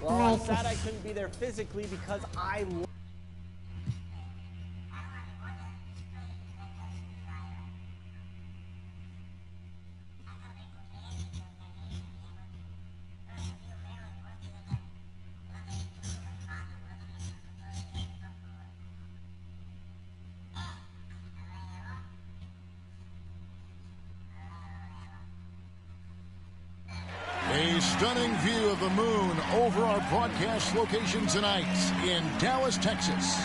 Well, I'm sad I couldn't be there physically because I... A stunning view of the moon over our broadcast location tonight in Dallas, Texas.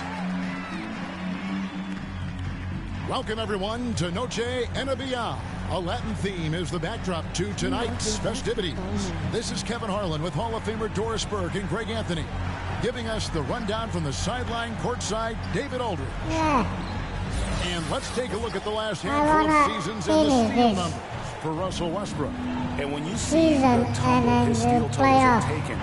Welcome, everyone, to Noche Enabia. A Latin theme is the backdrop to tonight's festivities. This is Kevin Harlan with Hall of Famer Doris Burke and Greg Anthony, giving us the rundown from the sideline courtside, David Aldridge. And let's take a look at the last handful of seasons in the steal numbers for Russell Westbrook. And when you see the total his steal totals are taken.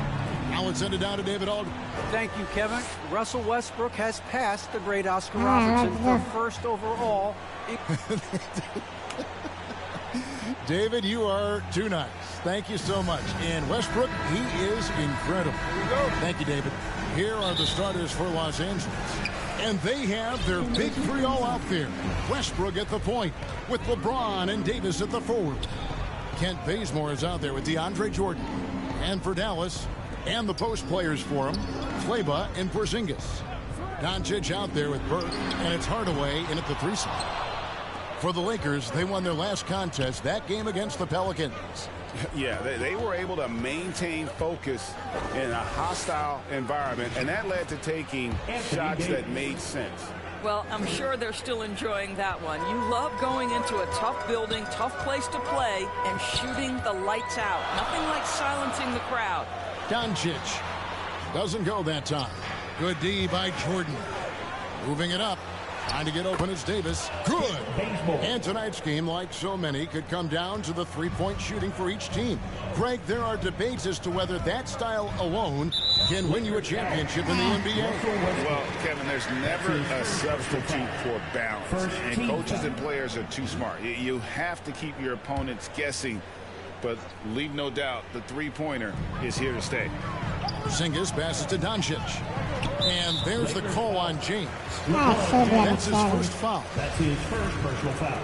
Now let's send it down to David Aldridge. Thank you, Kevin. Russell Westbrook has passed the great Oscar Robertson for first overall. David, you are too nice. Thank you so much. And Westbrook, he is incredible. Here we go. Thank you, David. Here are the starters for Los Angeles. And they have their big three all out there. Westbrook at the point with LeBron and Davis at the forward. Kent Bazemore is out there with DeAndre Jordan. And for Dallas, and the post players for him, Kleber and Porzingis. Doncic out there with Burke, and it's Hardaway in at the 3 spot. For the Lakers, they won their last contest, that game against the Pelicans. Yeah, they were able to maintain focus in a hostile environment, and that led to taking shots that made sense. Well, I'm sure they're still enjoying that one. You love going into a tough building, tough place to play, and shooting the lights out. Nothing like silencing the crowd. Doncic doesn't go that time. Good D by Jordan. Moving it up. Trying to get open as Davis. Good. And tonight's game, like so many, could come down to the three-point shooting for each team. Greg, there are debates as to whether that style alone can win you a championship in the NBA. Well, Kevin, there's never a substitute for balance. And coaches and players are too smart. You have to keep your opponents guessing. But leave no doubt, the three-pointer is here to stay. Porzingis passes to Doncic. And there's the call on James. That's his first foul. That's his first personal foul.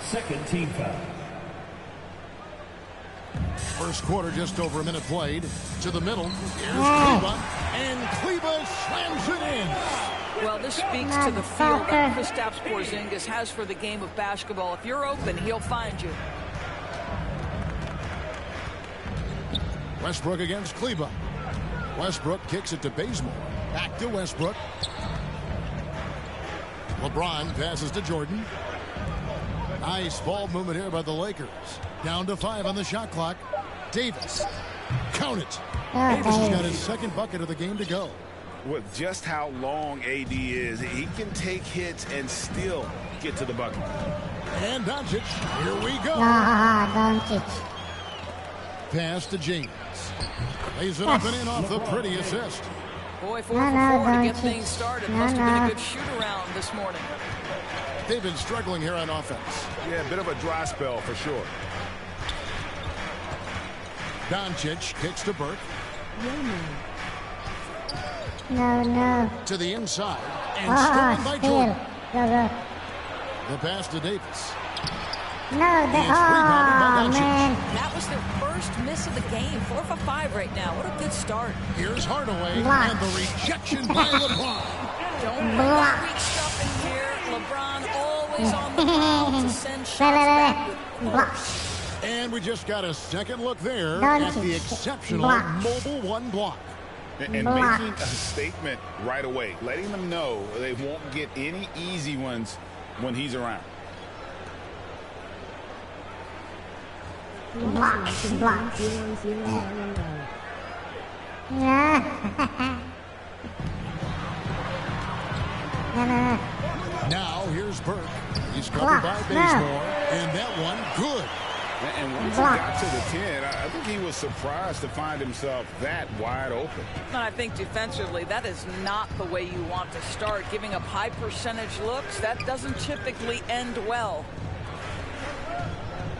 Second team foul. First quarter, just over a minute played. To the middle. Here's Kleber. And Kleber slams it in. Well, this speaks to the feel that Kristaps Porzingis has for the game of basketball. If you're open, he'll find you. Westbrook against Kleber. Westbrook kicks it to Bazemore. Back to Westbrook. LeBron passes to Jordan. Nice ball movement here by the Lakers. Down to 5 on the shot clock. Davis. Count it. Davis has got his second bucket of the game to go. With just how long AD is, he can take hits and still get to the bucket. And Doncic. Here we go. Doncic. Pass to James. Lays it up and in off the pretty assist. Boy, 4 for 4 to get things started. Must have been a good shoot-around this morning. They've been struggling here on offense. Yeah, a bit of a dry spell for sure. Doncic kicks to Burke. No. To the inside. And stolen by Jordan. Go. The pass to Davis. No, man. That was their first miss of the game. 4 for 5 right now. What a good start. Here's Hardaway and the rejection by LeBron. Don't bring weak stuff in here. LeBron always Always on the prowl to send shots back with force. And we just got a second look there at the exceptional Mobile 1 block. And making a statement right away, letting them know they won't get any easy ones when he's around. Blocks. Now here's Burke. He's covered by Bazemore, and that one good. And once he got to the 10, I think he was surprised to find himself that wide open. I think defensively, that is not the way you want to start. Giving up high percentage looks, that doesn't typically end well.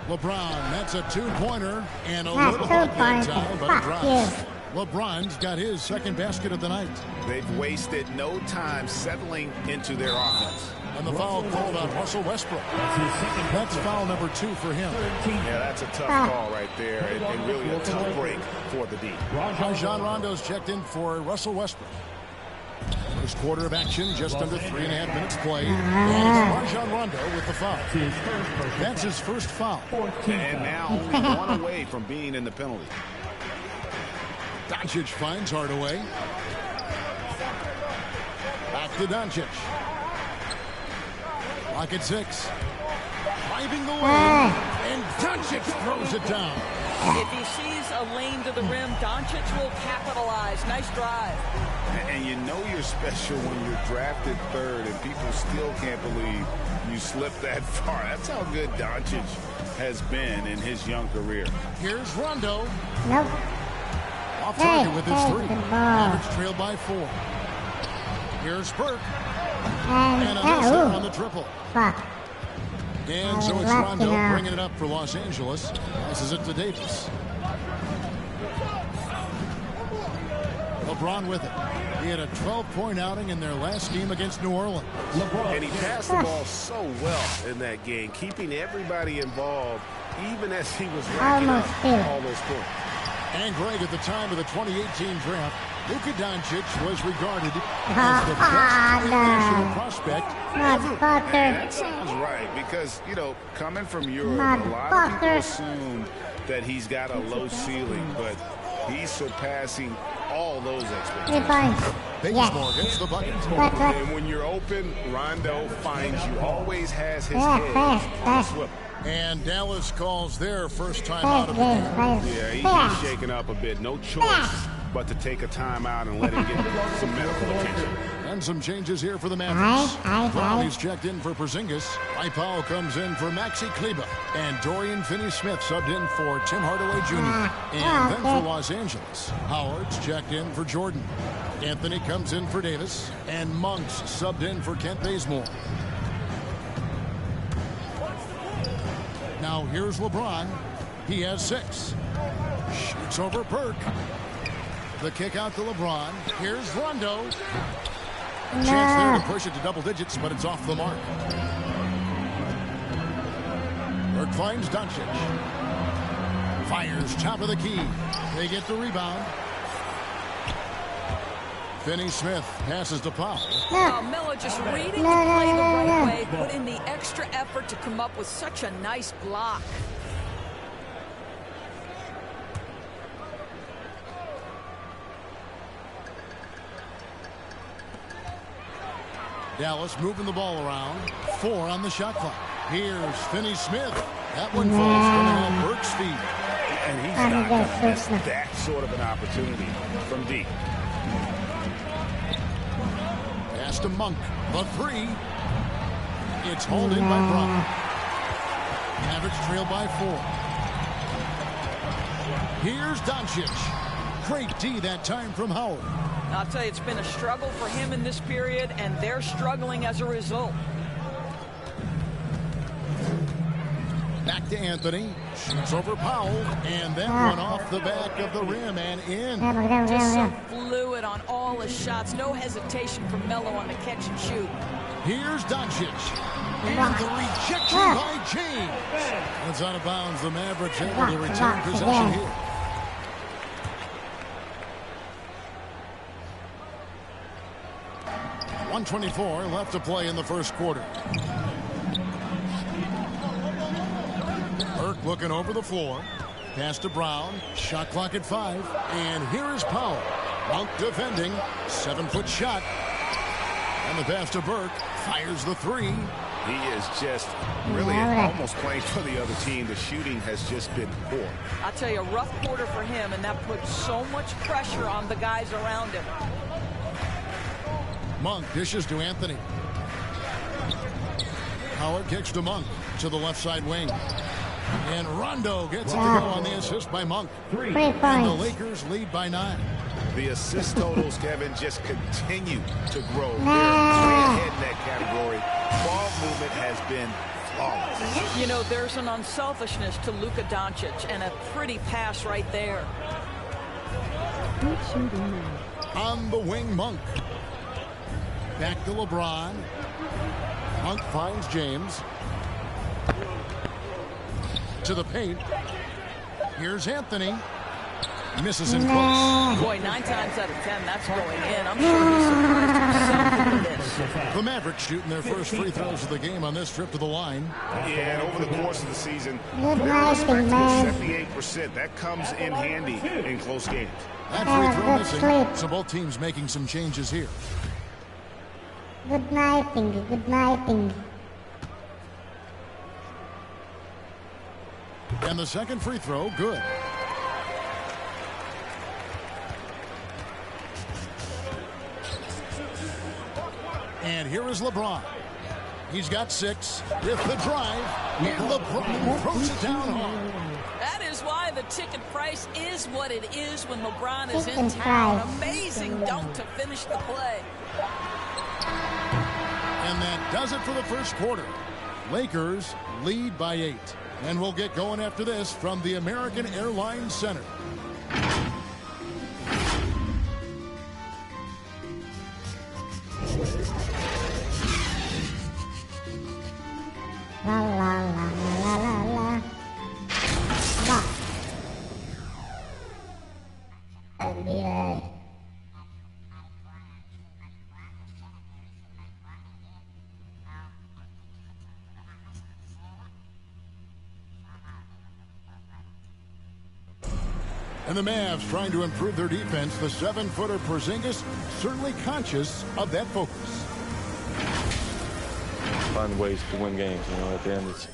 LeBron, that's a two-pointer and a little hook that time, but it drops. LeBron's got his second basket of the night. They've wasted no time settling into their offense. And the foul called on Russell Westbrook. That's foul number 2 for him. Yeah, that's a tough call right there, and really a tough break for the D. Rajon Rondo's checked in for Russell Westbrook. First quarter of action, just under 3.5 minutes played. And it's Rajon Rondo with the foul. That's his first foul. And now only one away from being in the penalty. Doncic finds Hardaway. Back to Doncic. Lock at 6. Driving the lane. And Doncic throws it down. If he sees a lane to the rim, Doncic will capitalize. Nice drive. And you know you're special when you're drafted 3rd and people still can't believe you slipped that far. That's how good Doncic has been in his young career. Here's Rondo. Nope. Off target with his 3. Average trailed by 4. Here's Burke. And another on the triple. Fuck. And so it's Rondo bringing it up for Los Angeles. Passes it to Davis. LeBron with it. He had a 12-point outing in their last game against New Orleans. And he passed the ball so well in that game, keeping everybody involved, even as he was racking up all those points. And Greg, at the time of the 2018 draft, Luka Doncic was regarded as the best international prospect ever. That sounds right, because, you know, coming from Europe, a lot of people assume that he's got a low ceiling, but he's surpassing all those expectations. Bazemore gets the bucket. And when you're open, Rondo finds you, always has his head on the swivel. And Dallas calls their first time out of the game. Yeah, he's shaking up a bit. No choice but to take a timeout and let him get some medical attention. And some changes here for the Mavericks. Brownie's checked in for Porzingis. Powell comes in for Maxi Kleber. And Dorian Finney-Smith subbed in for Tim Hardaway Jr. And then for Los Angeles, Howard's checked in for Jordan. Anthony comes in for Davis. And Monk's subbed in for Kent Bazemore. Now here's LeBron. He has 6. Shoots over Burke. The kick out to LeBron. Here's Rondo. Chance there to push it to double digits, but it's off the mark. Burke finds Doncic. Fires top of the key. They get the rebound. Finney-Smith passes to Powell. Melo just reading the play the right way, put in the extra effort to come up with such a nice block. Dallas moving the ball around. 4 on the shot clock. Here's Finney-Smith. That one falls coming on Burke's feet. And he's not going to miss that sort of an opportunity from deep. Pass to Monk. The 3. It's hauled in by Brown. Mavericks trail by 4. Here's Doncic. Great D that time from Howard. I'll tell you, it's been a struggle for him in this period, and they're struggling as a result. Back to Anthony. Shoots over Powell. And that one off the back of the rim and in. Just so fluid on all his shots. No hesitation from Melo on the catch and shoot. Here's Doncic. And the rejection by James. It's out of bounds. The Mavericks able to return possession here. .124 left to play in the first quarter. looking over the floor. Pass to Brown. Shot clock at 5. And here is Powell. Monk defending. 7-foot shot. And the pass to Burke. Fires the 3. He is just really almost playing for the other team. The shooting has just been poor. I'll tell you, a rough quarter for him, and that puts so much pressure on the guys around him. Monk dishes to Anthony. Howard kicks to Monk to the left side wing. And Rondo gets it to go on the assist by Monk. 3 And the points. Lakers lead by 9. The assist totals, Kevin, just continue to grow. They're way ahead in that category. Ball movement has been flawless. You know, there's an unselfishness to Luka Doncic, and a pretty pass right there. On the wing, Monk. Back to LeBron. Monk finds James. To the paint. Here's Anthony. Misses in close. Boy, 9 times out of 10, that's going in. I'm sure he's surprised himself with this. The Mavericks shooting their first free throws of the game on this trip to the line. Yeah, and over the course of the season, Good they're night, respecting man. 78%. That comes in handy in close games. That free throw good missing. sleep. So both teams making some changes here. Good nighting. Good nighting. And the second free throw, good. And here is LeBron. He's got 6 with the drive. And LeBron throws it down hard. That is why the ticket price is what it is when LeBron is in Ticket town. price. Amazing dunk to finish the play. And that does it for the first quarter. Lakers lead by 8. And we'll get going after this from the American Airlines Center. La la la la la la. La. NBA. And the Mavs trying to improve their defense. The 7-footer Porzingis certainly conscious of that focus. Find ways to win games. You know, at the end, it's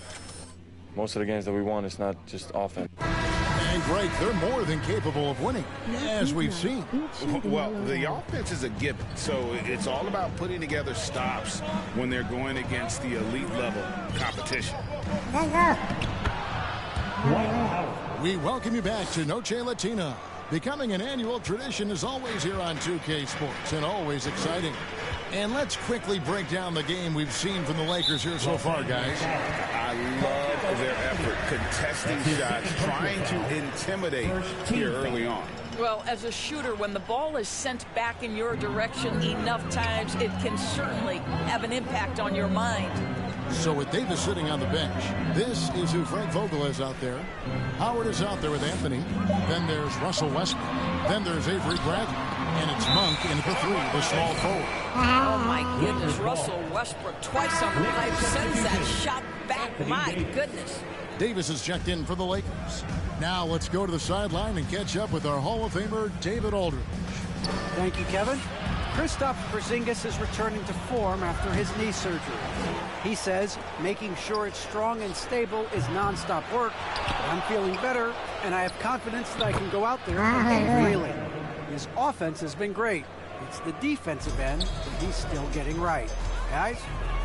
most of the games that we won. It's not just offense. And Greg, they're more than capable of winning, as we've seen. Well, the offense is a given, so it's all about putting together stops when they're going against the elite level competition. Let's go. We welcome you back to Noche Latina. Becoming an annual tradition is always here on 2K Sports, and always exciting. And let's quickly break down the game we've seen from the Lakers here so far, guys. I love their effort, contesting shots, trying to intimidate here early on. Well, as a shooter, when the ball is sent back in your direction enough times, it can certainly have an impact on your mind. So with Davis sitting on the bench, this is who Frank Vogel is out there. Howard is out there with Anthony. Then there's Russell Westbrook. Then there's Avery Bradley. And it's Monk in for 3, the small forward. Oh, my goodness. Russell Westbrook twice on the pipe sends that shot back. My goodness. Davis is checked in for the Lakers. Now let's go to the sideline and catch up with our Hall of Famer, David Aldridge. Thank you, Kevin. Kristaps Porzingis is returning to form after his knee surgery. He says making sure it's strong and stable is nonstop work. I'm feeling better, and I have confidence that I can go out there and play freely. His offense has been great. It's the defensive end that he's still getting right. Guys?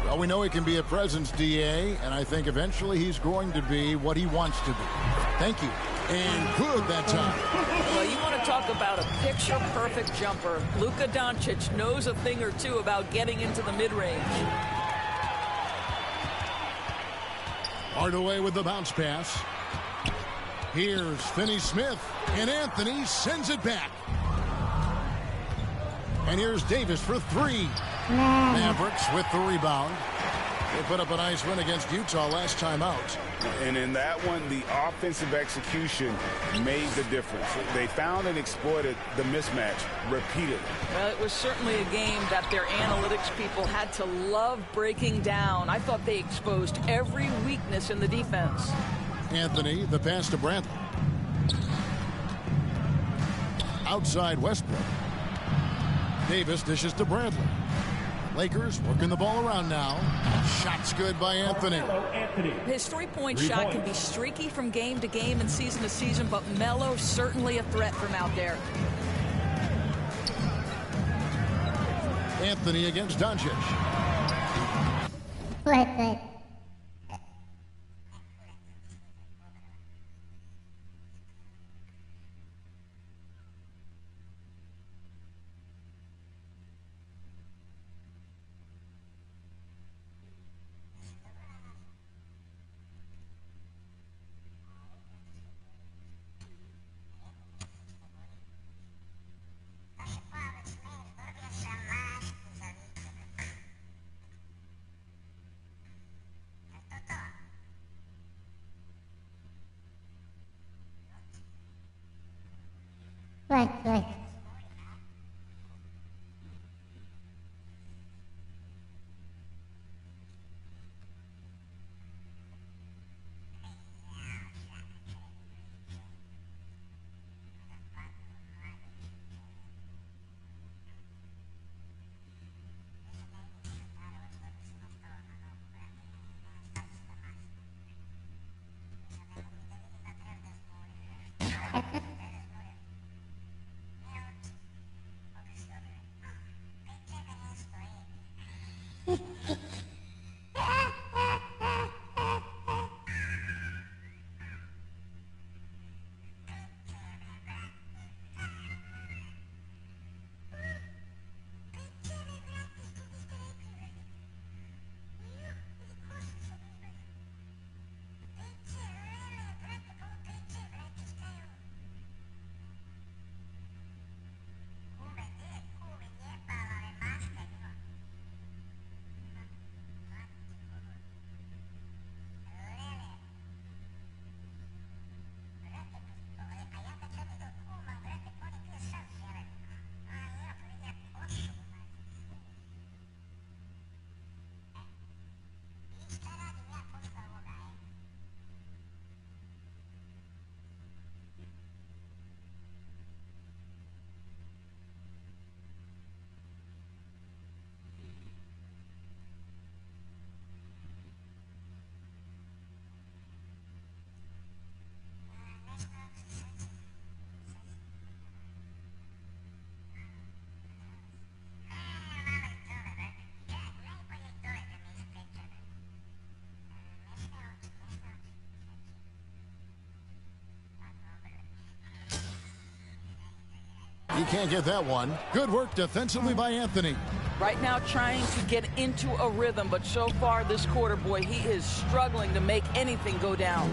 Well, we know he can be a presence, DA, and I think eventually he's going to be what he wants to be. Thank you. And good that time. Well, you want to talk about a picture-perfect jumper. Luka Doncic knows a thing or two about getting into the mid-range. Hardaway with the bounce pass. Here's Finney-Smith, and Anthony sends it back. And here's Davis for 3. Mavericks with the rebound. They put up a nice win against Utah last time out. And in that one, the offensive execution made the difference. They found and exploited the mismatch repeatedly. Well, it was certainly a game that their analytics people had to love breaking down. I thought they exposed every weakness in the defense. Anthony, the pass to Bradley. Outside Westbrook. Davis dishes to Bradley. Lakers working the ball around now. Shot's good by Anthony. His three-point shot can be streaky from game to game and season to season, but Melo certainly a threat from out there. Anthony against Doncic. What? What? He can't get that one. Good work defensively by Anthony. Right now trying to get into a rhythm, but so far this quarter, boy, he is struggling to make anything go down.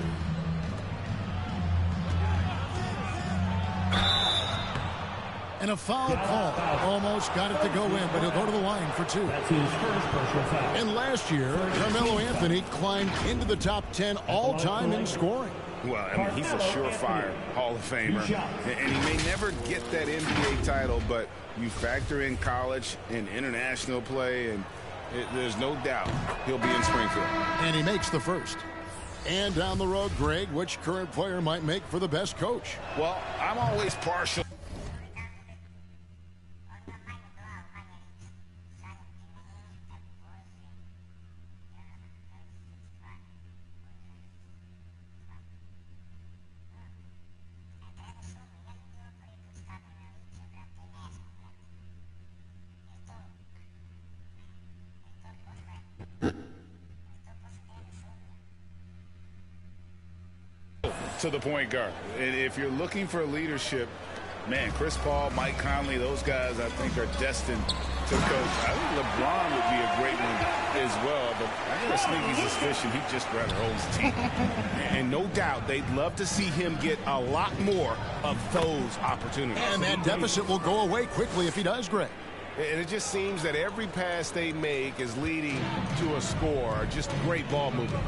And a foul call. Almost got it to go in, but he'll go to the line for two. That's his first personal foul. And last year, Carmelo Anthony climbed into the top 10 all-time in scoring. Well, I mean, he's a surefire Hall of Famer, and he may never get that NBA title, but you factor in college and international play, and there's no doubt he'll be in Springfield. And he makes the first. And down the road, Greg, which current player might make for the best coach? Well, I'm always partial. To the point guard. And if you're looking for leadership, man, Chris Paul, Mike Conley, those guys I think are destined to coach. I think LeBron would be a great one as well, but I got a sneaky suspicion he'd just rather hold his team. And no doubt they'd love to see him get a lot more of those opportunities. And that deficit will go away quickly if he does, Greg. And it just seems that every pass they make is leading to a score, just great ball movement.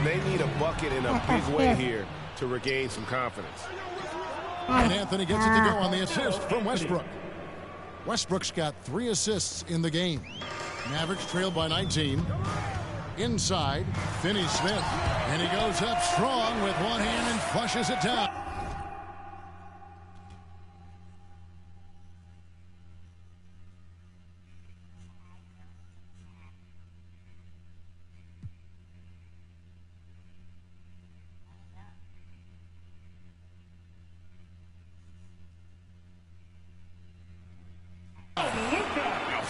They need a bucket in a big way here to regain some confidence. And Anthony gets it to go on the assist from Westbrook. Westbrook's got 3 assists in the game. Mavericks trailed by 19. Inside, Finney-Smith. And he goes up strong with one hand and flushes it down.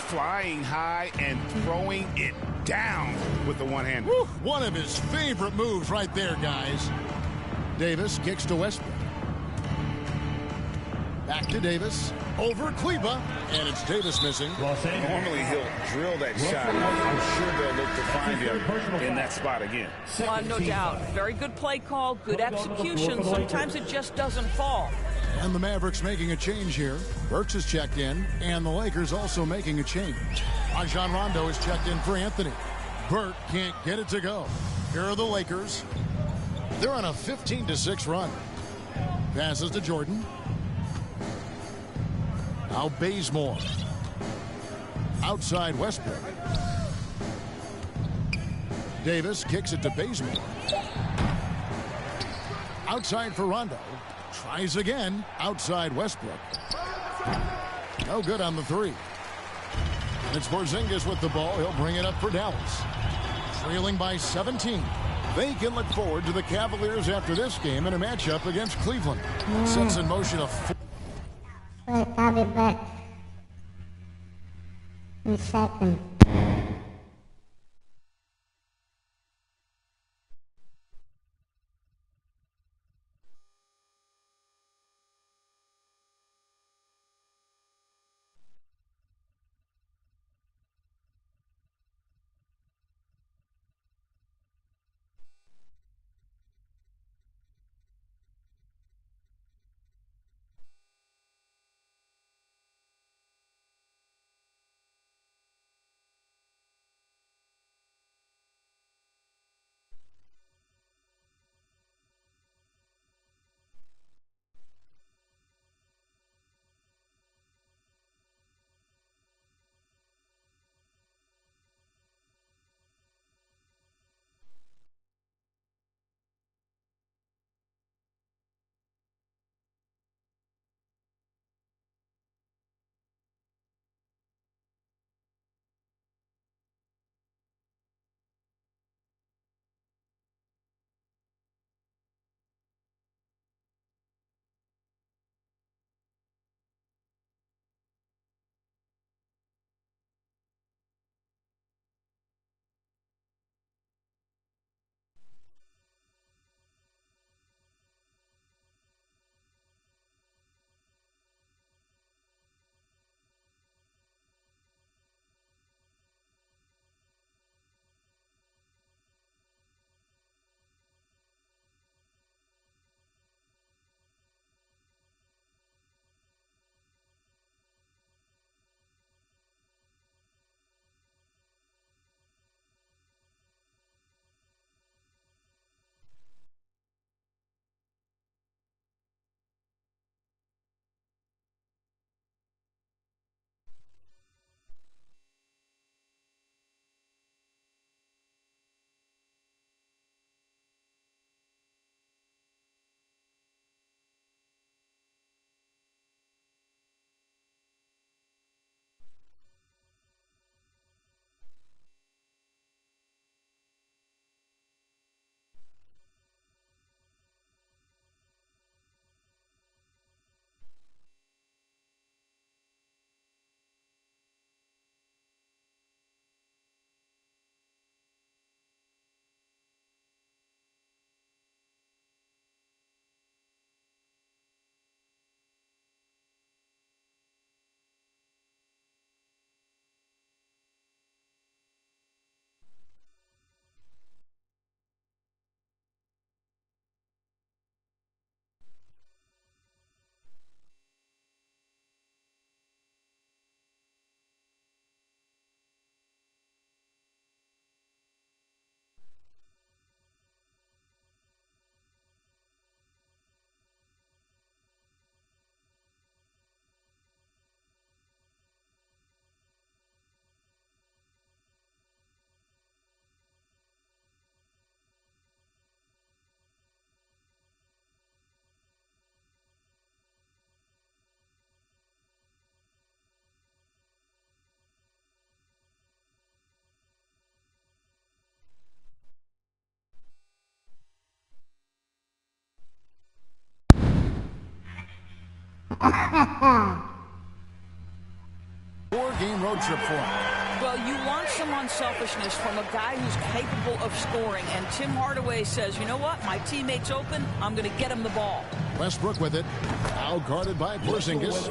Flying high and throwing it down with the one-hand. One of his favorite moves right there, guys. Davis kicks to Westbrook. Back to Davis. Over Kleba. And it's Davis missing. Normally he'll drill that shot. I'm sure they'll look to find him in that spot again. No doubt. Very good play call, good execution. Sometimes it just doesn't fall. And the Mavericks making a change here. Burks is checked in, and the Lakers also making a change. Rajon Rondo is checked in for Anthony. Burke can't get it to go. Here are the Lakers. They're on a 15-6 run. Passes to Jordan. Now Bazemore. Outside Westbrook. Davis kicks it to Bazemore. Outside for Rondo. Tries again. Outside Westbrook. No good on the three. It's Porzingis with the ball. He'll bring it up for Dallas. Trailing by 17. They can look forward to the Cavaliers after this game in a matchup against Cleveland. Sets in motion a... I'll be back in a second. 5-game road trip for him. Well, you want some unselfishness from a guy who's capable of scoring, and Tim Hardaway says, you know what, my teammate's open, I'm going to get him the ball. Westbrook with it, now guarded by Porzingis.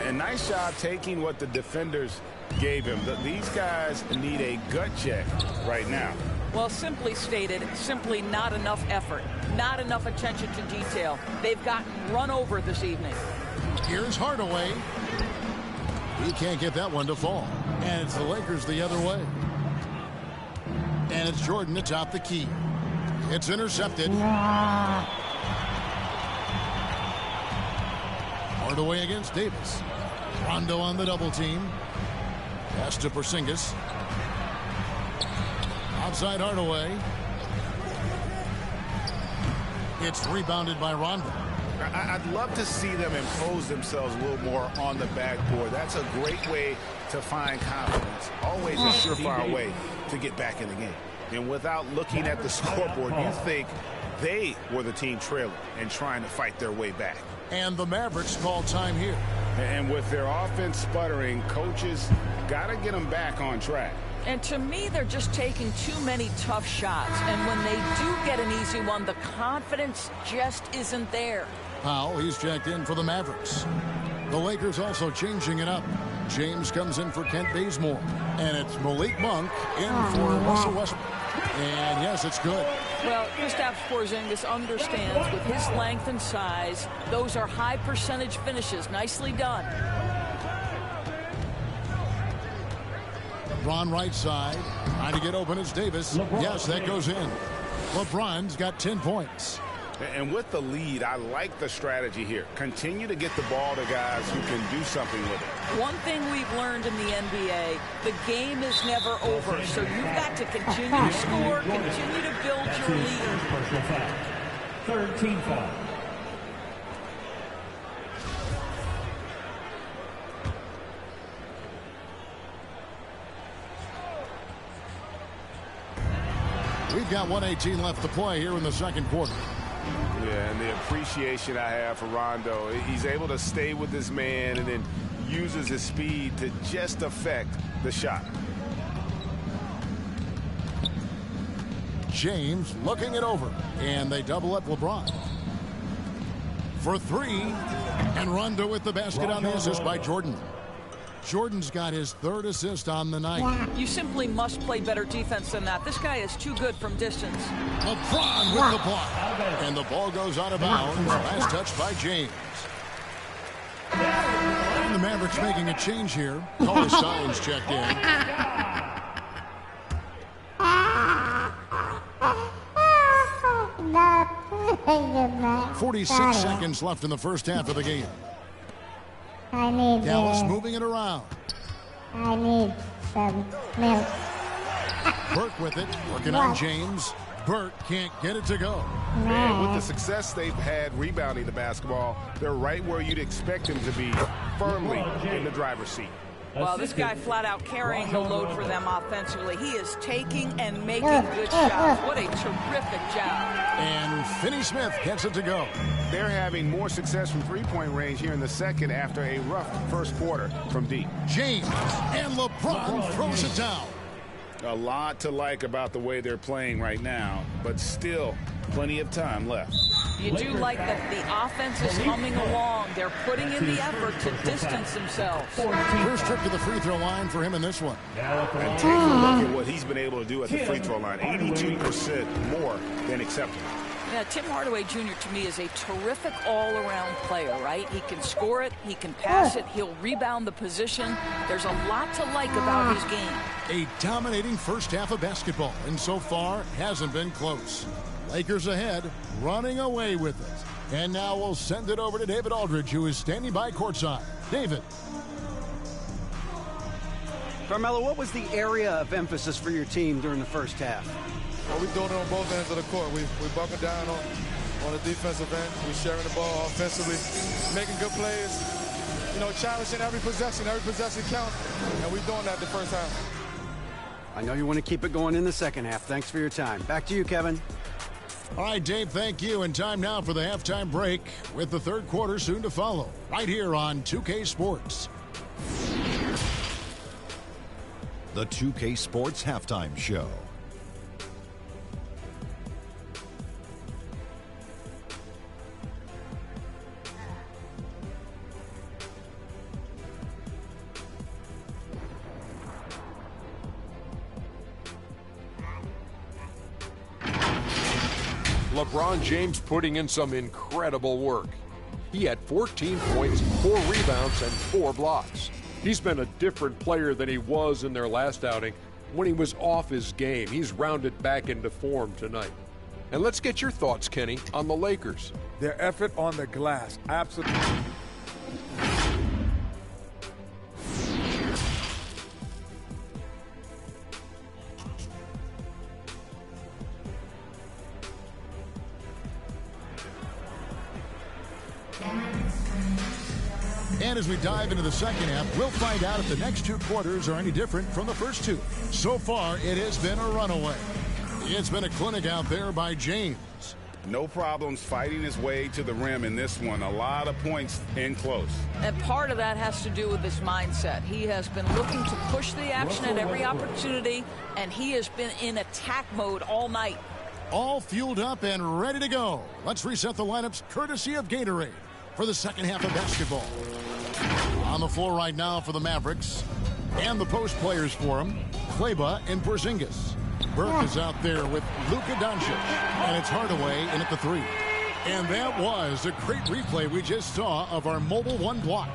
A nice job taking what the defenders gave him. These guys need a gut check right now. Well, simply stated, simply not enough effort, not enough attention to detail. They've gotten run over this evening. Here's Hardaway. He can't get that one to fall. And it's the Lakers the other way. And it's Jordan atop the key. It's intercepted. Hardaway against Davis. Rondo on the double team. Pass to Porzingis. Outside Hardaway. It's rebounded by Rondo. I'd love to see them impose themselves a little more on the backboard. That's a great way to find confidence. Always a surefire way to get back in the game. And without looking at the scoreboard, you think they were the team trailing and trying to fight their way back. And the Mavericks call time here. And with their offense sputtering, coaches got to get them back on track. And to me, they're just taking too many tough shots. And when they do get an easy one, the confidence just isn't there. Powell, he's checked in for the Mavericks. The Lakers also changing it up. James comes in for Kent Bazemore. And it's Malik Monk in for Russell Westbrook. And yes, it's good. Well, Kristaps Porzingis understands with his length and size, those are high percentage finishes. Nicely done. LeBron right side. Trying to get open. It's Davis. Yes, that goes in. LeBron's got 10 points. And with the lead, I like the strategy here. Continue to get the ball to guys who can do something with it. One thing we've learned in the NBA, the game is never over. So you've got to continue to score, continue to build your lead. Personal foul. Third team foul. We've got 1:18 left to play here in the second quarter. Yeah, and the appreciation I have for Rondo. He's able to stay with this man and then uses his speed to just affect the shot. James looking it over. And they double up LeBron. For three. And Rondo with the basket on the assist by Jordan. Jordan's got his third assist on the night. You simply must play better defense than that. This guy is too good from distance. LeBron with the block. And the ball goes out of bounds. Last touch by James. And the Mavericks making a change here. Caller Steins checked in. 46 seconds left in the first half of the game. I need Dallas moving it around. I need some milk. Burke with it, working on James. Burke can't get it to go. Man, with the success they've had rebounding the basketball, they're right where you'd expect them to be, firmly in the driver's seat. Well, this guy flat out carrying the load for them offensively. He is taking and making good shots. What a terrific job. And Finney Smith gets it to go. They're having more success from three-point range here in the second after a rough first quarter from deep. James and LeBron throws it down. A lot to like about the way they're playing right now, but still plenty of time left. You do like that the offense is humming along. They're putting in the effort to distance themselves. First trip to the free throw line for him in this one. And take a look at what he's been able to do at the free throw line. 82% more than acceptable. Yeah, Tim Hardaway Jr. to me is a terrific all-around player, right? He can score it, he can pass it, he'll rebound the position. There's a lot to like about his game. A dominating first half of basketball, and so far hasn't been close. Lakers ahead, running away with it. And now we'll send it over to David Aldridge, who is standing by courtside. David. Carmelo, what was the area of emphasis for your team during the first half? Well, we're doing it on both ends of the court. We buckle down on the defensive end. We're sharing the ball offensively, making good plays, challenging every possession counts, and we're doing that the first half. I know you want to keep it going in the second half. Thanks for your time. Back to you, Kevin. All right, Dave, thank you. And time now for the halftime break with the third quarter soon to follow right here on 2K Sports. the 2K Sports Halftime Show. LeBron James putting in some incredible work. He had 14 points, 4 rebounds, and 4 blocks. He's been a different player than he was in their last outing when he was off his game. He's rounded back into form tonight. And let's get your thoughts, Kenny, on the Lakers. Their effort on the glass, absolutely. And as we dive into the second half, we'll find out if the next 2 quarters are any different from the first 2. So far, it has been a runaway. It's been a clinic out there by James. No problems fighting his way to the rim in this one. A lot of points in close. And part of that has to do with his mindset. He has been looking to push the action at every opportunity, and he has been in attack mode all night. All fueled up and ready to go. Let's reset the lineups courtesy of Gatorade for the second half of basketball. On the floor right now for the Mavericks and the post players for them, Kleba and Porzingis. Burke is out there with Luka Doncic, and it's Hardaway in at the 3. And that was a great replay we just saw of our mobile 1 block.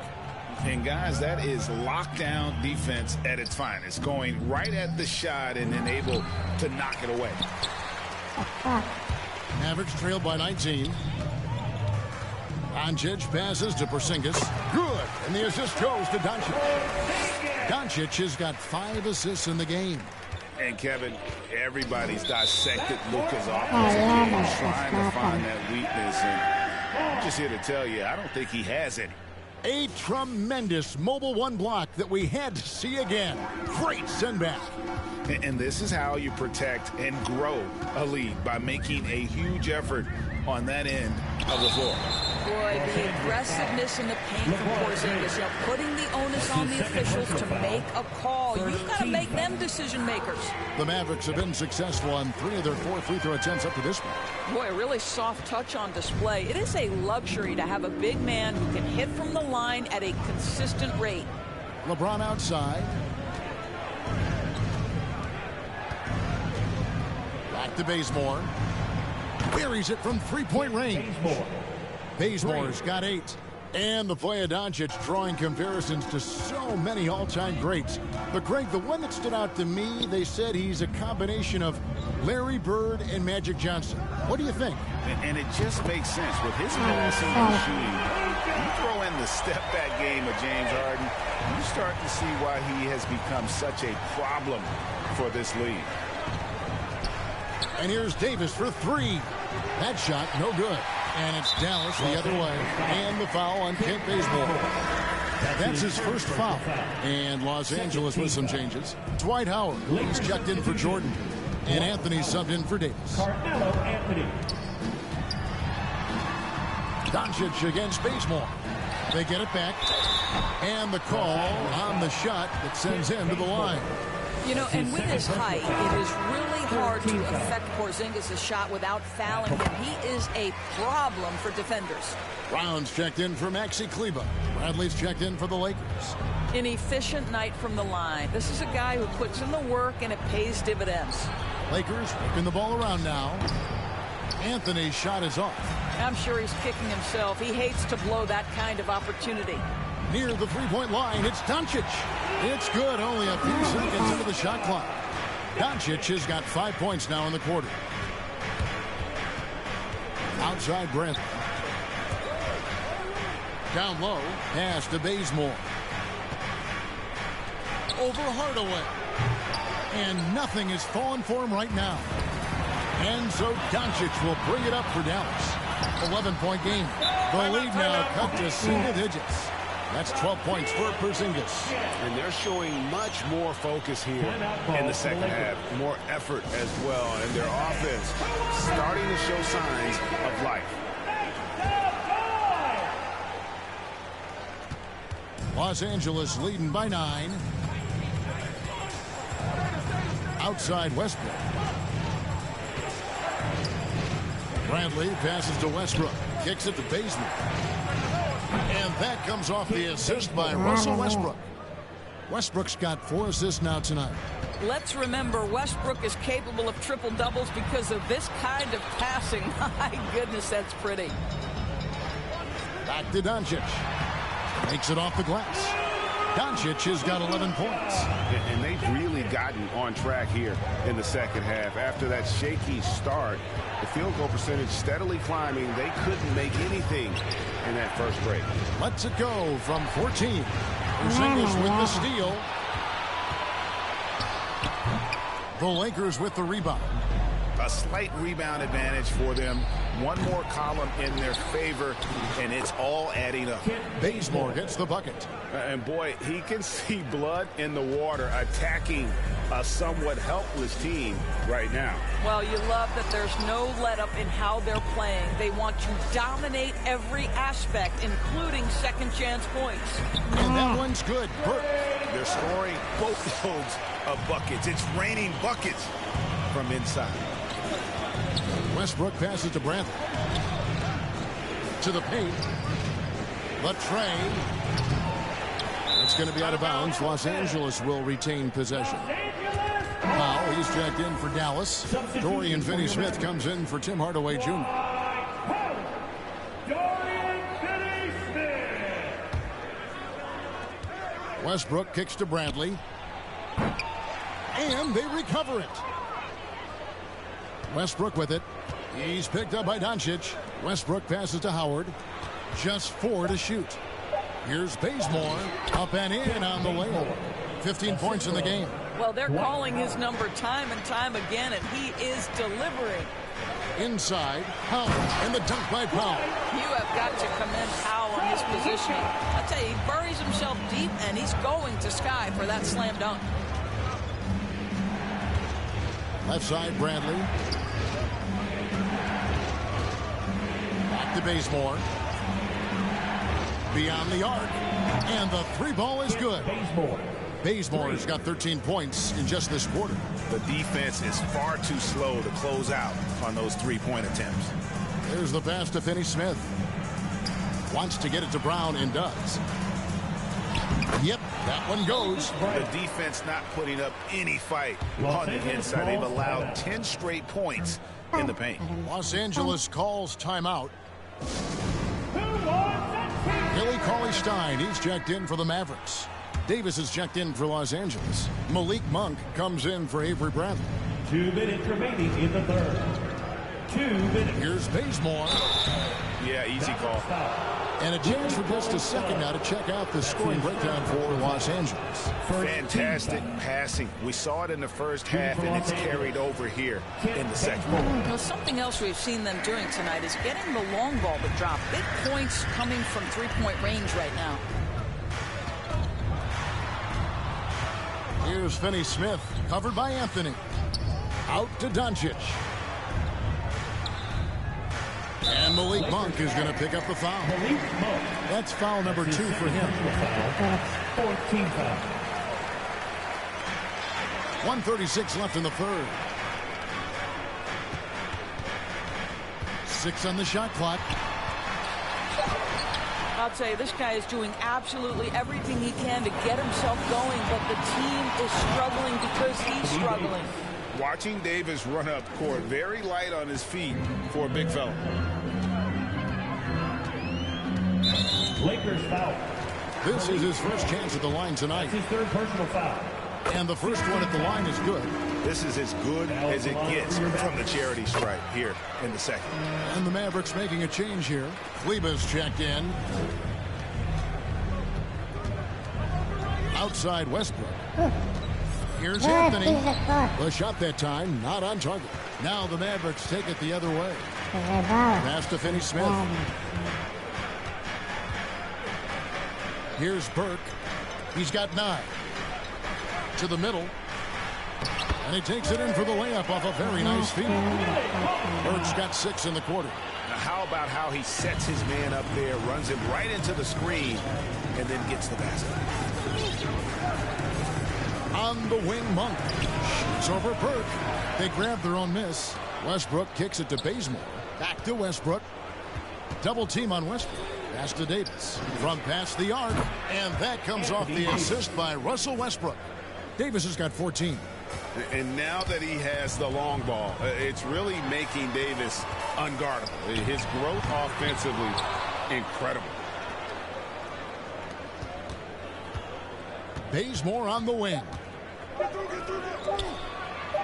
And guys, that is lockdown defense at its finest, going right at the shot and then able to knock it away. Mavericks trailed by 19. Doncic passes to Porzingis. Good. And the assist goes to Doncic. Doncic has got 5 assists in the game. And Kevin, everybody's dissected Luka's offensive game, trying to find that weakness. And I'm just here to tell you, I don't think he has any. A tremendous mobile 1 block that we had to see again. Great send back. And this is how you protect and grow a lead, by making a huge effort on that end of the floor. Boy, the aggressiveness in the paint from Porzingis, putting the onus on the officials to make a call. You've got to make them decision makers. The Mavericks have been successful on 3 of their 4 free throw attempts up to this point. Boy, a really soft touch on display. It is a luxury to have a big man who can hit from the line at a consistent rate. LeBron outside. Back to Bazemore. Buries it from 3-point range. Bazemore's got 8. And the play of Doncic drawing comparisons to so many all-time greats. But, Greg, the one that stood out to me, they said he's a combination of Larry Bird and Magic Johnson. What do you think? And it just makes sense. With his passing and shooting, you throw in the step-back game of James Harden, you start to see why he has become such a problem for this league. And here's Davis for 3. That shot, no good. And it's Dallas the other way. And the foul on Kent Bazemore. That's his first foul. And Los Angeles with some changes. Dwight Howard, who's checked in for Jordan. And Anthony subbed in for Davis. Doncic against Bazemore. They get it back. And the call on the shot that sends him to the line. You know, and with his height, it is really hard to affect Porzingis' shot without fouling him. He is a problem for defenders. Brown's checked in for Maxi Kleba. Bradley's checked in for the Lakers. An efficient night from the line. This is a guy who puts in the work and it pays dividends. Lakers working the ball around now. Anthony's shot is off. I'm sure he's kicking himself. He hates to blow that kind of opportunity. Near the 3-point line, it's Doncic. It's good, only a few seconds into the shot clock. Doncic has got 5 points now in the quarter. Outside Bradley. Down low, pass to Bazemore. Over Hardaway. And nothing is falling for him right now. And so Doncic will bring it up for Dallas. 11-point game. The lead now cut to single digits. That's 12 points for Porzingis. And they're showing much more focus here in the second half. More effort as well. And their offense starting to show signs of life. Los Angeles leading by 9. Outside Westbrook. Bradley passes to Westbrook. Kicks it to Bazemore. And that comes off the assist by Russell Westbrook. Westbrook's got 4 assists now tonight. Let's remember Westbrook is capable of triple-doubles because of this kind of passing. My goodness, that's pretty. Back to Doncic. Makes it off the glass. Doncic has got 11 points. And they've really gotten on track here in the second half. After that shaky start, the field goal percentage steadily climbing. They couldn't make anything in that first break. Lets it go from 14. Porzingis with the steal. The Lakers with the rebound. A slight rebound advantage for them. One more column in their favor, and it's all adding up. Bazemore gets the bucket. And boy, he can see blood in the water attacking a somewhat helpless team right now. Well, you love that there's no let-up in how they're playing. They want to dominate every aspect, including second-chance points. And that one's good. Burke. They're scoring boatloads of buckets. It's raining buckets from inside. Westbrook passes to Bradley. To the paint. Latrey. It's going to be out of bounds. Los Angeles will retain possession. Powell, he's checked in for Dallas. Dorian Finney-Smith comes in for Tim Hardaway Jr. Westbrook kicks to Bradley. And they recover it. Westbrook with it. He's picked up by Doncic. Westbrook passes to Howard. Just 4 to shoot. Here's Bazemore. Up and in on the layup. 15 points in the game. Well, they're calling his number time and time again, and he is delivering. Inside, Powell, and the dunk by Powell. You have got to commend Powell on his positioning. I'll tell you, he buries himself deep, and he's going to sky for that slam dunk. Left side, Bradley. Back to Bazemore. Beyond the arc. And the 3-ball is good. Bazemore's got 13 points in just this quarter. The defense is far too slow to close out on those 3-point attempts. There's the pass to Finney-Smith. Wants to get it to Brown and does. Yep, that one goes. The defense not putting up any fight on the inside. They've allowed 10 straight points in the paint. Los Angeles calls timeout. Billy Cauley-Stein, he's checked in for the Mavericks. Davis is checked in for Los Angeles. Malik Monk comes in for Avery Bradley. 2 minutes remaining in the third. 2 minutes. Here's Bazemore. Yeah, easy call. And a chance for just a second now to check out the scoring breakdown for Los Angeles. Fantastic passing. We saw it in the first half, and it's carried over here in the second. Well, something else we've seen them doing tonight is getting the long ball to drop. Big points coming from 3-point range right now. Here's Finney-Smith, covered by Anthony. Out to Doncic. And Malik Monk is going to pick up the foul. That's foul number 2 for him. 14 foul. 1:36 left in the third. 6 on the shot clock. I'll tell you, this guy is doing absolutely everything he can to get himself going, but the team is struggling because he's struggling. Watching Davis run up court, very light on his feet for a big fella. Lakers foul. This is his first chance at the line tonight. That's his 3rd personal foul. And the first one at the line is good. This is as good as it gets from the charity stripe here in the second. And the Mavericks making a change here. Kleba's checked in. Outside Westbrook. Here's Anthony. The shot that time, not on target. Now the Mavericks take it the other way. Pass to Finney-Smith. Here's Burke. He's got 9. To the middle. And he takes it in for the layup off a very nice feed. Burke's got 6 in the quarter. Now how about how he sets his man up there, runs him right into the screen, and then gets the basket. On the wing, Monk. Shoots over Burke. They grab their own miss. Westbrook kicks it to Bazemore. Back to Westbrook. Double team on Westbrook. Pass to Davis. From past the arc. And that comes off the assist by Russell Westbrook. Davis has got 14. And now that he has the long ball, it's really making Davis unguardable. His growth offensively, incredible. Bazemore on the wing.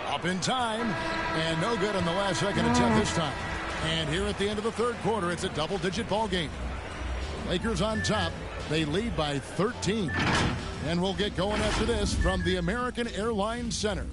Up in time. And no good on the last second attempt this time. And here at the end of the third quarter, it's a double-digit ball game. Lakers on top. They lead by 13. And we'll get going after this from the American Airlines Center.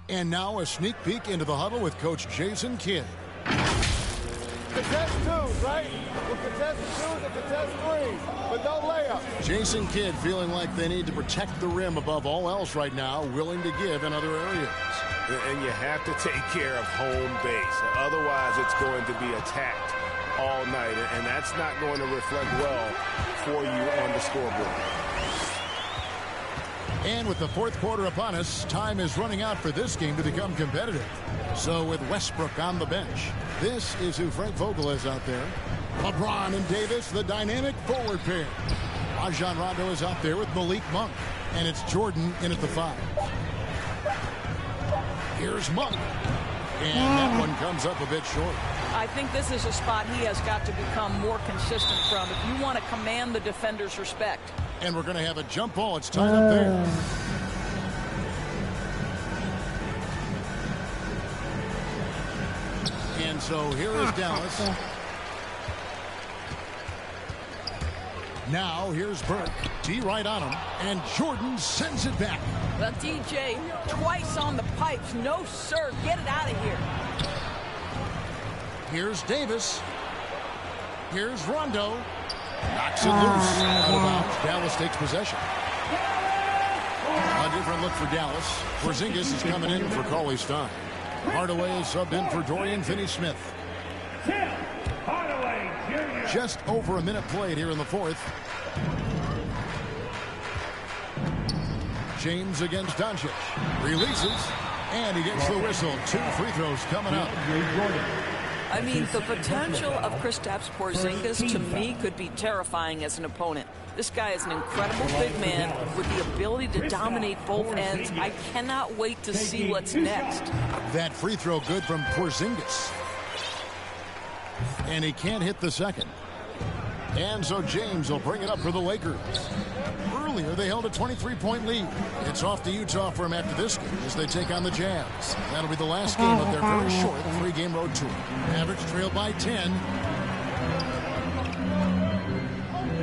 And now a sneak peek into the huddle with Coach Jason Kidd. Contest twos, right? We'll contest twos and contest threes, but no layup. Jason Kidd feeling like they need to protect the rim above all else right now, willing to give in other areas. And you have to take care of home base. Otherwise, it's going to be attacked all night, and that's not going to reflect well for you on the scoreboard. And with the fourth quarter upon us, time is running out for this game to become competitive. So with Westbrook on the bench, this is who Frank Vogel is out there. LeBron and Davis, the dynamic forward pair. Rajon Rondo is out there with Malik Monk. And it's Jordan in at the 5. Here's Monk. And that one comes up a bit short. I think this is a spot he has got to become more consistent from if you want to command the defender's respect. And we're going to have a jump ball. It's tied up there. And so here is Dallas. Now here's Burke. D right on him. And Jordan sends it back. Well, DJ, twice on the pipes. No, sir. Get it out of here. Here's Davis. Here's Rondo. Knocks it loose. Out of bounds. Dallas takes possession. A different look for Dallas. Porzingis is coming in for Cauley Stein. Hardaway is subbed in for Dorian Finney-Smith. Just over a minute played here in the fourth. James against Doncic. Releases. And he gets the whistle. 2 free throws coming up. I mean, the potential of Kristaps Porzingis, to me, could be terrifying as an opponent. This guy is an incredible big man with the ability to dominate both ends. I cannot wait to see what's next. That free throw good from Porzingis. And he can't hit the second. And so James will bring it up for the Lakers. Earlier, they held a 23-point lead. It's off to Utah for him after this game as they take on the Jazz. That'll be the last game of their very short 3-game road tour. Average trailed by 10.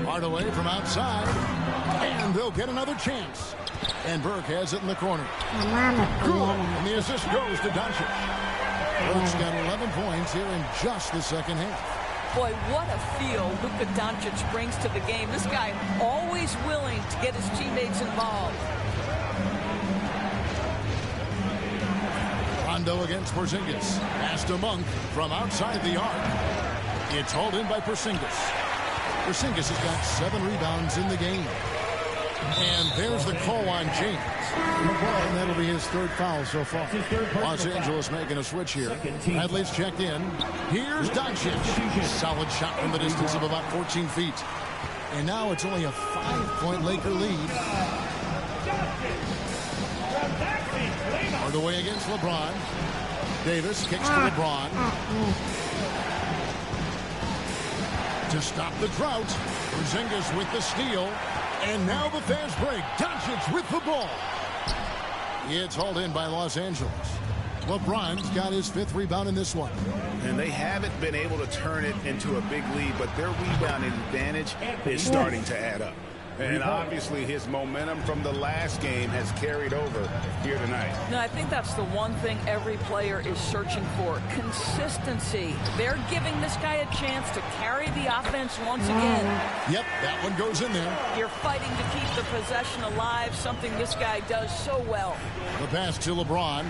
Hardaway from outside. And they'll get another chance. And Burke has it in the corner. Good. And the assist goes to Doncic. Burke's got 11 points here in just the second half. Boy, what a feel Luka Doncic brings to the game. This guy always willing to get his teammates involved. Rondo against Porzingis. Pass to Monk from outside the arc. It's hauled in by Porzingis. Porzingis has got 7 rebounds in the game. And there's the call on James. And that'll be his 3rd foul so far. Los Angeles making a switch here. Bradley's checked in. Here's Doncic. Solid shot from the distance of about 14 feet. And now it's only a 5-point Laker lead. Hardaway against LeBron. Davis kicks to LeBron. To stop the drought. Porzingis with the steal. And now the fast break. Doncic with the ball. It's hauled in by Los Angeles. LeBron's got his 5th rebound in this one. And they haven't been able to turn it into a big lead, but their rebounding advantage is starting to add up. And obviously his momentum from the last game has carried over here tonight. No, I think that's the one thing every player is searching for. Consistency. They're giving this guy a chance to carry the offense once again. Yep, that one goes in there. You're fighting to keep the possession alive, something this guy does so well. The pass to LeBron.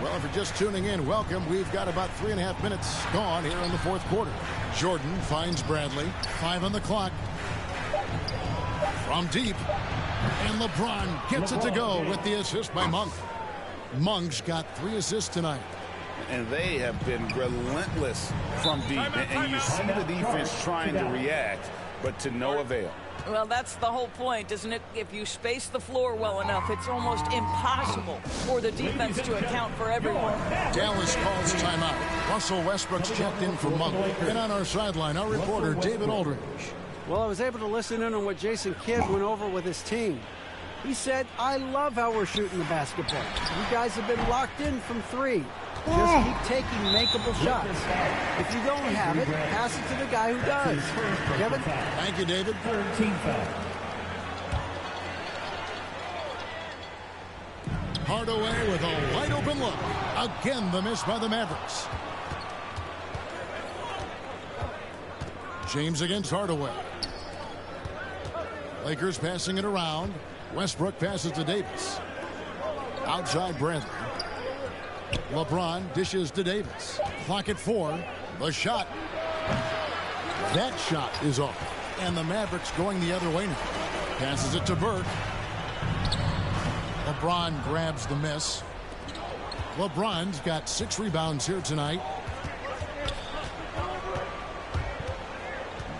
Well, if you're just tuning in, welcome. We've got about 3.5 minutes gone here in the fourth quarter. Jordan finds Bradley. 5 on the clock. From deep. And LeBron gets it to go with the assist by Monk. Monk's got 3 assists tonight. And they have been relentless from deep. And you see the defense trying to react, but to no avail. Well, that's the whole point, isn't it? If you space the floor well enough, it's almost impossible for the defense to account for everyone. Dallas calls timeout. Russell Westbrook's checked in for Monk. And on our sideline, our reporter, David Aldridge. Well, I was able to listen in on what Jason Kidd went over with his team. He said, I love how we're shooting the basketball. You guys have been locked in from 3. Just keep taking makeable shots. If you don't have it, pass it to the guy who does. Kevin? Thank you, David. Hardaway with a wide open look. Again, the miss by the Mavericks. James against Hardaway. Lakers passing it around. Westbrook passes to Davis. Outside Bradley. LeBron dishes to Davis. Clock at 4. The shot. That shot is off. And the Mavericks going the other way now. Passes it to Burke. LeBron grabs the miss. LeBron's got 6 rebounds here tonight.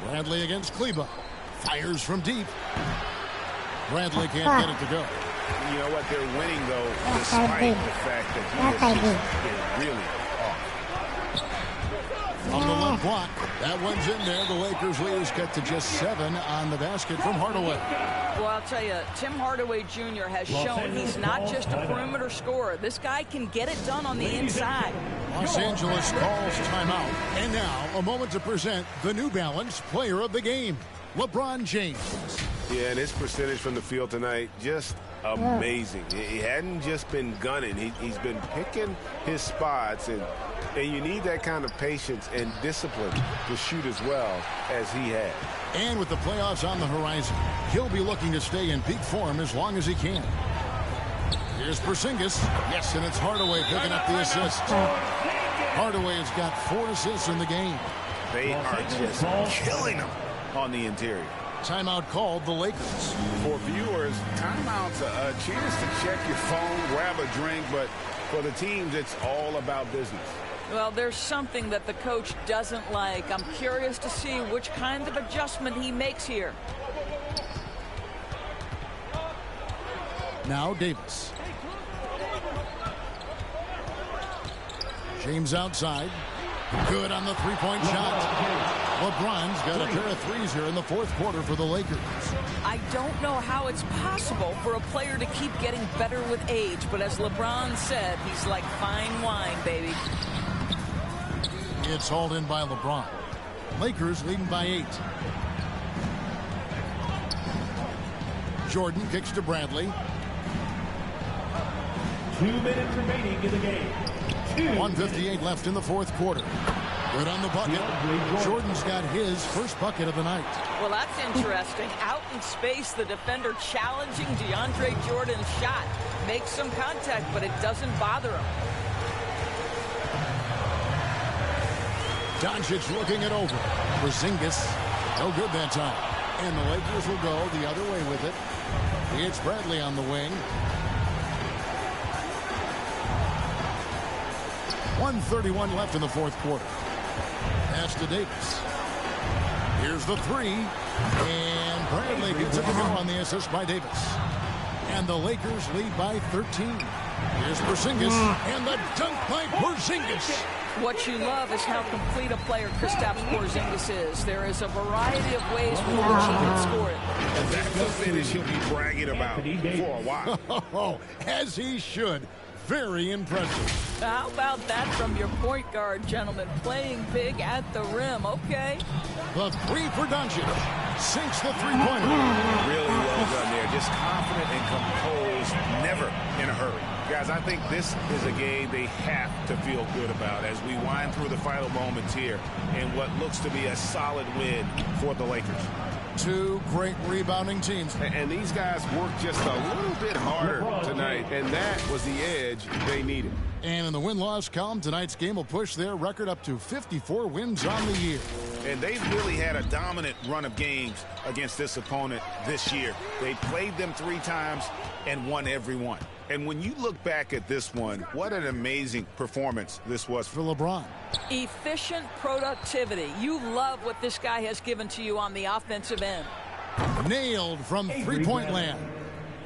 Bradley against Kleba. Fires from deep. Bradley can't get it to go. You know what? They're winning, though, despite the fact that he is really off. On the left block. That one's in there. The Lakers leaders get to just 7 on the basket from Hardaway. Well, I'll tell you, Tim Hardaway Jr. has shown he's not just a perimeter scorer. This guy can get it done on the inside. Los Angeles calls timeout. And now, a moment to present the New Balance Player of the Game, LeBron James. Yeah, and his percentage from the field tonight, just amazing. He hadn't just been gunning. He's been picking his spots, and you need that kind of patience and discipline to shoot as well as he had. And with the playoffs on the horizon, he'll be looking to stay in peak form as long as he can. Here's Porzingis. Yes, and it's Hardaway picking up the assist. Hardaway has got 4 assists in the game. They are just killing him on the interior. Timeout called the Lakers. For viewers, timeout's a chance to check your phone, grab a drink, but for the teams, it's all about business. Well, there's something that the coach doesn't like. I'm curious to see which kind of adjustment he makes here. Now Davis. James outside. Good on the three-point shot. LeBron's got a pair of threes here in the fourth quarter for the Lakers. I don't know how it's possible for a player to keep getting better with age, but as LeBron said, he's like fine wine, baby. It's hauled in by LeBron. Lakers leading by 8. Jordan kicks to Bradley. 2 minutes remaining in the game. 1:58 left in the fourth quarter. Good on the bucket. Jordan's got his first bucket of the night. Well, that's interesting. Out in space, the defender challenging DeAndre Jordan's shot. Makes some contact, but it doesn't bother him. Doncic looking it over. Porzingis, no good that time. And the Lakers will go the other way with it. It's Bradley on the wing. 1:31 left in the fourth quarter. Pass to Davis. Here's the three. And Bradley gets it to go on the assist by Davis. And the Lakers lead by 13. Here's Porzingis. And the dunk by Porzingis. What you love is how complete a player Kristaps Porzingis is. There is a variety of ways with which he can score it. And that's the finish he'll be bragging about for a while. As he should. very impressive. How about that from your point guard, gentlemen? Playing big at the rim, okay? The three for Doncic. Sinks the three-pointer. Really well done there. Just confident and composed, never in a hurry. Guys, I think this is a game they have to feel good about as we wind through the final moments here in what looks to be a solid win for the Lakers. Two great rebounding teams. And these guys worked just a little bit harder tonight, and that was the edge they needed. And in the win-loss column, tonight's game will push their record up to 54 wins on the year. And they've really had a dominant run of games against this opponent this year. They played them 3 times and won every one. And when you look back at this one, what an amazing performance this was for LeBron. Efficient productivity. You love what this guy has given to you on the offensive end. Nailed from three-point land.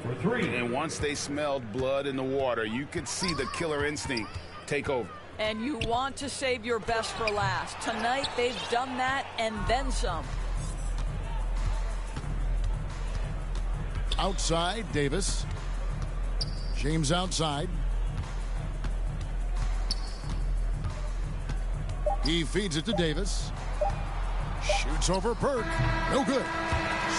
For 3. And once they smelled blood in the water, you could see the killer instinct take over. And you want to save your best for last. Tonight, they've done that and then some. Outside, Davis. James outside. He feeds it to Davis. Shoots over Burke. No good.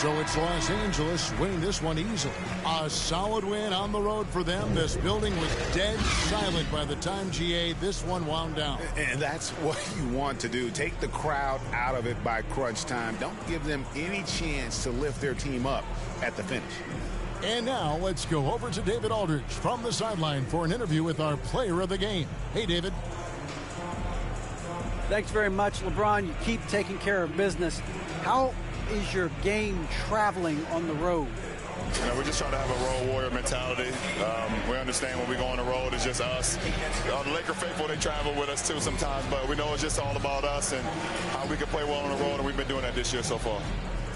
So it's Los Angeles winning this one easily. A solid win on the road for them. This building was dead silent by the time, GA, this one wound down. And that's what you want to do. Take the crowd out of it by crunch time. Don't give them any chance to lift their team up at the finish. And now let's go over to David Aldridge from the sideline for an interview with our player of the game. Hey, David. Thanks very much, LeBron. You keep taking care of business. How is your game traveling on the road? You know, we're just trying to have a road warrior mentality. We understand when we go on the road, it's just us. The Laker faithful, they travel with us too sometimes, but we know it's just all about us and how we can play well on the road, and we've been doing that this year so far.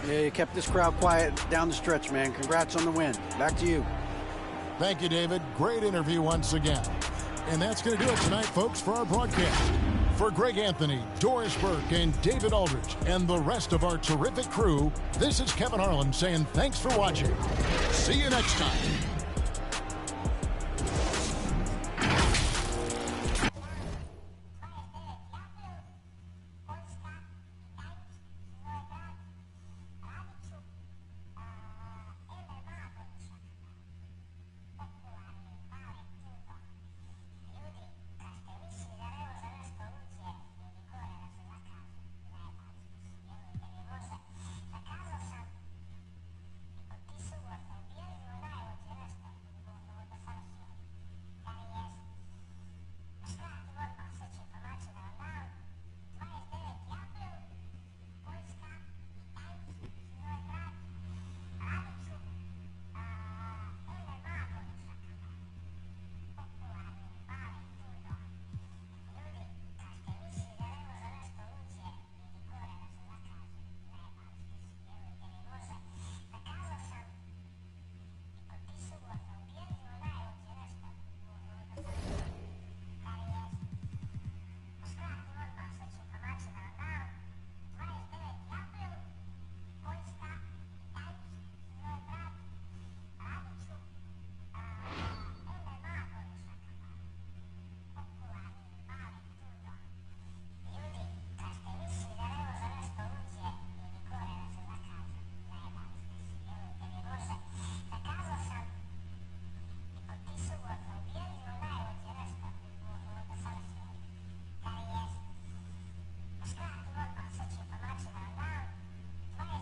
Yeah, you kept this crowd quiet down the stretch, man. Congrats on the win. Back to you. Thank you, David. Great interview once again. And that's going to do it tonight, folks, for our broadcast. For Greg Anthony, Doris Burke, and David Aldridge, and the rest of our terrific crew, this is Kevin Harlan saying thanks for watching. See you next time.